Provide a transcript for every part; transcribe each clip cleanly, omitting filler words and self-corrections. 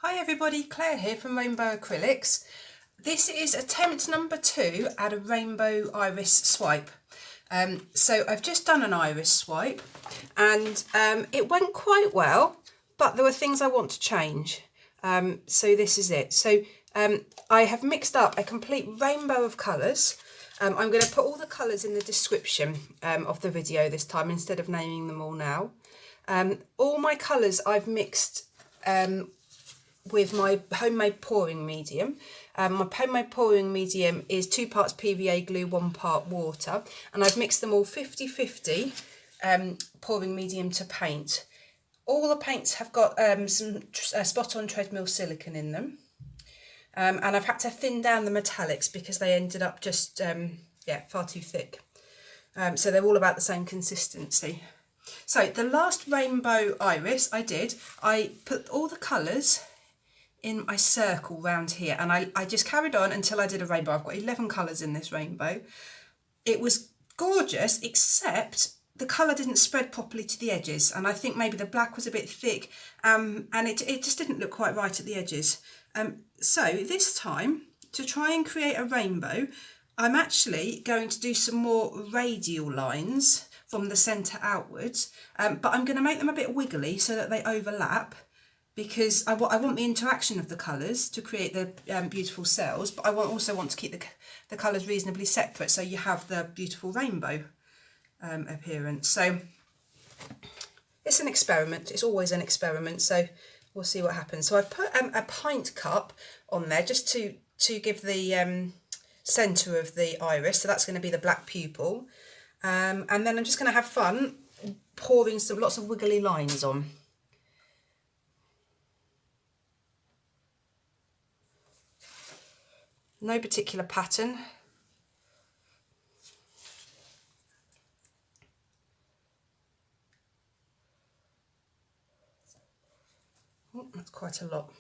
Hi everybody, Claire here from Rainbow Acrylics. This is attempt number 2 at a rainbow iris swipe. So I've just done an iris swipe and it went quite well, but there were things I want to change. So this is it. So I have mixed up a complete rainbow of colours. I'm going to put all the colours in the description of the video this time instead of naming them all now. All my colours I've mixed with my homemade pouring medium. My homemade pouring medium is 2 parts PVA glue, 1 part water, and I've mixed them all 50-50 pouring medium to paint. All the paints have got some spot-on treadmill silicone in them, and I've had to thin down the metallics because they ended up just far too thick. So they're all about the same consistency. So the last rainbow iris I put all the colours in my circle round here, and I just carried on until I did a rainbow. I've got 11 colours in this rainbow. It was gorgeous, except the colour didn't spread properly to the edges, and I think maybe the black was a bit thick, and it just didn't look quite right at the edges. So this time, to try and create a rainbow, I'm actually going to do some more radial lines from the centre outwards, but I'm going to make them a bit wiggly so that they overlap, because I want the interaction of the colours to create the beautiful cells, but I also want to keep the colours reasonably separate so you have the beautiful rainbow appearance. So it's an experiment. It's always an experiment, so we'll see what happens. So I've put a pint cup on there just to give the centre of the iris, so that's going to be the black pupil, and then I'm just going to have fun pouring lots of wiggly lines on. No particular pattern. Oh, that's quite a lot.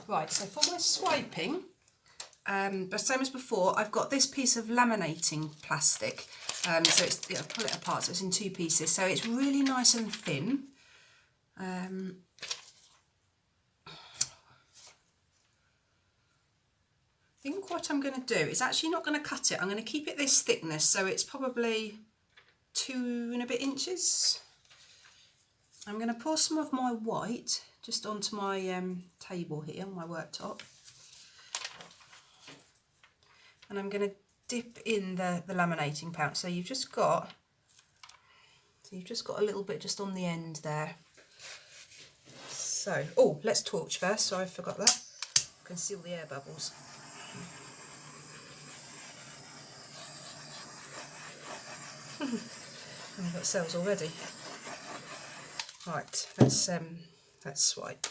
Right, so for my swiping, the same as before, I've got this piece of laminating plastic. So I'll pull it apart, so it's in 2 pieces. So it's really nice and thin. I think what I'm going to do is actually not going to cut it. I'm going to keep it this thickness, so it's probably 2 and a bit inches. I'm going to pour some of my white just onto my table here, my worktop. and I'm going to dip in the laminating pouch. So you've just got a little bit just on the end there. So, oh, let's torch first. Sorry, I forgot that. Conceal the air bubbles. I've got cells already. Right, let's swipe.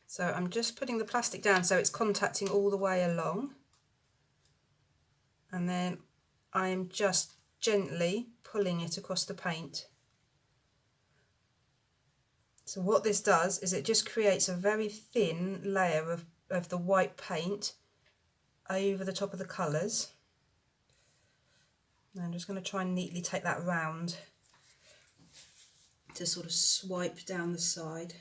So I'm just putting the plastic down so it's contacting all the way along, and then I am just gently pulling it across the paint. So what this does is it just creates a very thin layer of the white paint over the top of the colours. And I'm just going to try and neatly take that round to sort of swipe down the side.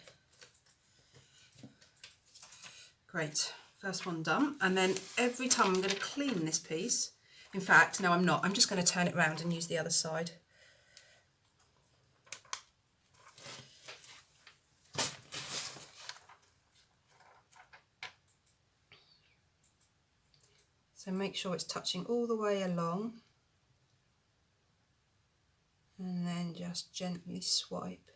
Great, first one done. And then every time I'm going to clean this piece. In fact, no, I'm not. I'm just going to turn it round and use the other side. So make sure it's touching all the way along. And then just gently swipe.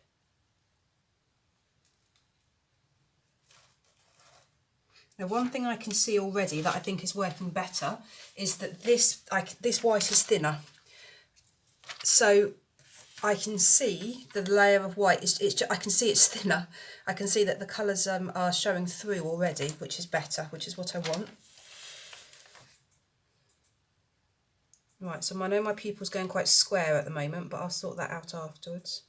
Now, one thing I can see already that I think is working better is that this white is thinner. So I can see the layer of white, I can see it's thinner. I can see that the colours are showing through already, which is better, which is what I want. Right, so I know my pupil's going quite square at the moment, but I'll sort that out afterwards.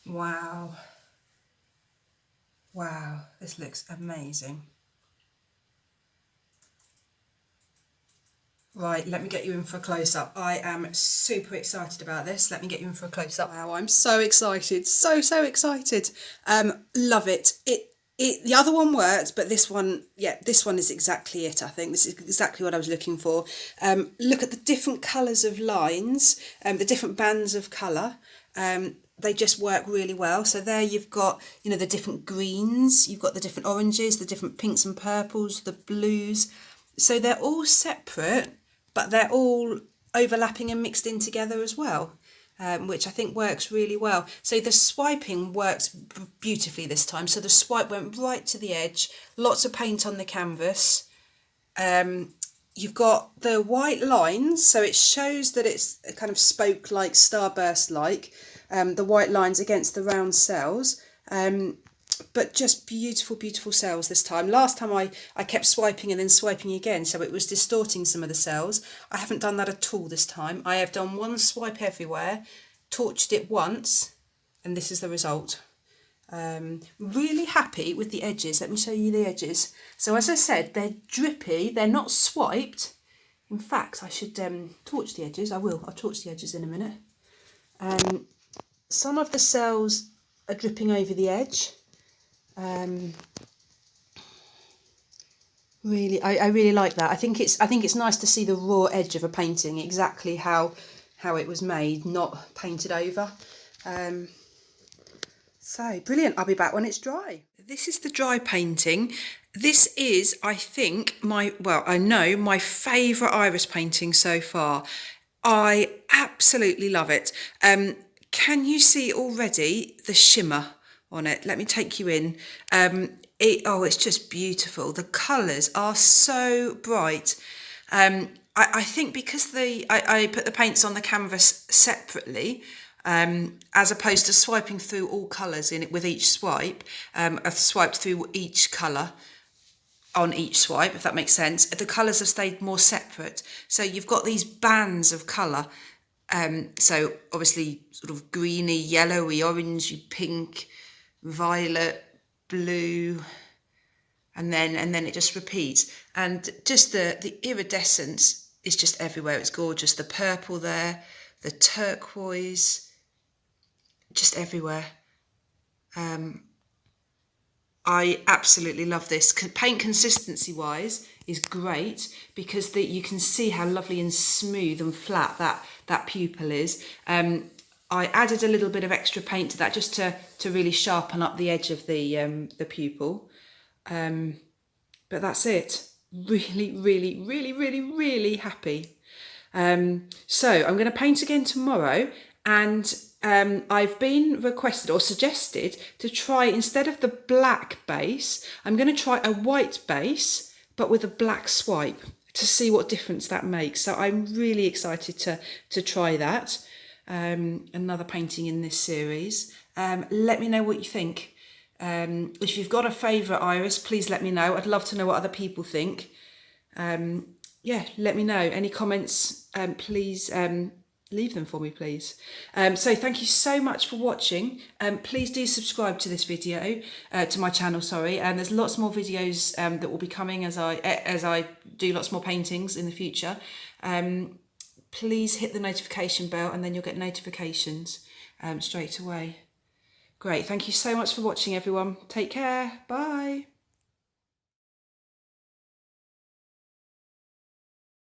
Wow. Wow, this looks amazing. Right, let me get you in for a close-up. I am super excited about this. Let me get you in for a close-up. Wow, I'm so excited. So excited. Love it. The other one worked, but this one, yeah, this one is exactly it, I think. This is exactly what I was looking for. Look at the different colours of lines, the different bands of colour. They just work really well. So there you've got, you know, the different greens, you've got the different oranges, the different pinks and purples, the blues. So they're all separate, but they're all overlapping and mixed in together as well, which I think works really well. So the swiping works beautifully this time. So the swipe went right to the edge, lots of paint on the canvas. you've got the white lines, so it shows that it's a kind of spoke-like, starburst-like, the white lines against the round cells, but just beautiful, beautiful cells this time. Last time I kept swiping and then swiping again, so it was distorting some of the cells. I haven't done that at all this time. I have done one swipe everywhere, torched it once, and this is the result. Really happy with the edges. Let me show you the edges. So as I said, they're drippy, they're not swiped. In fact, I should torch the edges. I'll torch the edges in a minute. Some of the cells are dripping over the edge. Really, I really like that. I think it's nice to see the raw edge of a painting, exactly how it was made, not painted over. So brilliant. I'll be back when it's dry. This is the dry painting. This is, I think, my favourite iris painting so far. I absolutely love it. Can you see already the shimmer on it? Let me take you in. It's just beautiful. The colours are so bright. I think because I put the paints on the canvas separately, as opposed to swiping through all colours in it with each swipe. I've swiped through each colour on each swipe, if that makes sense. The colours have stayed more separate. So you've got these bands of colour. So obviously sort of greeny, yellowy, orangey, pink, violet, blue, and then it just repeats. And just the iridescence is just everywhere. It's gorgeous. The purple there, the turquoise, just everywhere. I absolutely love this. Paint consistency wise is great because you can see how lovely and smooth and flat that pupil is. I added a little bit of extra paint to that just to really sharpen up the edge of the pupil. But that's it. Really, really, really, really, really happy. So I'm going to paint again tomorrow, and I've been requested or suggested to try, instead of the black base, I'm going to try a white base but with a black swipe to see what difference that makes. So I'm really excited to try that. Another painting in this series. Let me know what you think. If you've got a favourite iris, please let me know. I'd love to know what other people think. Yeah, let me know. Any comments, please leave them for me, please. So thank you so much for watching. Please do subscribe to this video, to my channel, sorry. And there's lots more videos that will be coming as I do lots more paintings in the future. Please hit the notification bell and then you'll get notifications straight away. Great, thank you so much for watching, everyone. Take care, bye.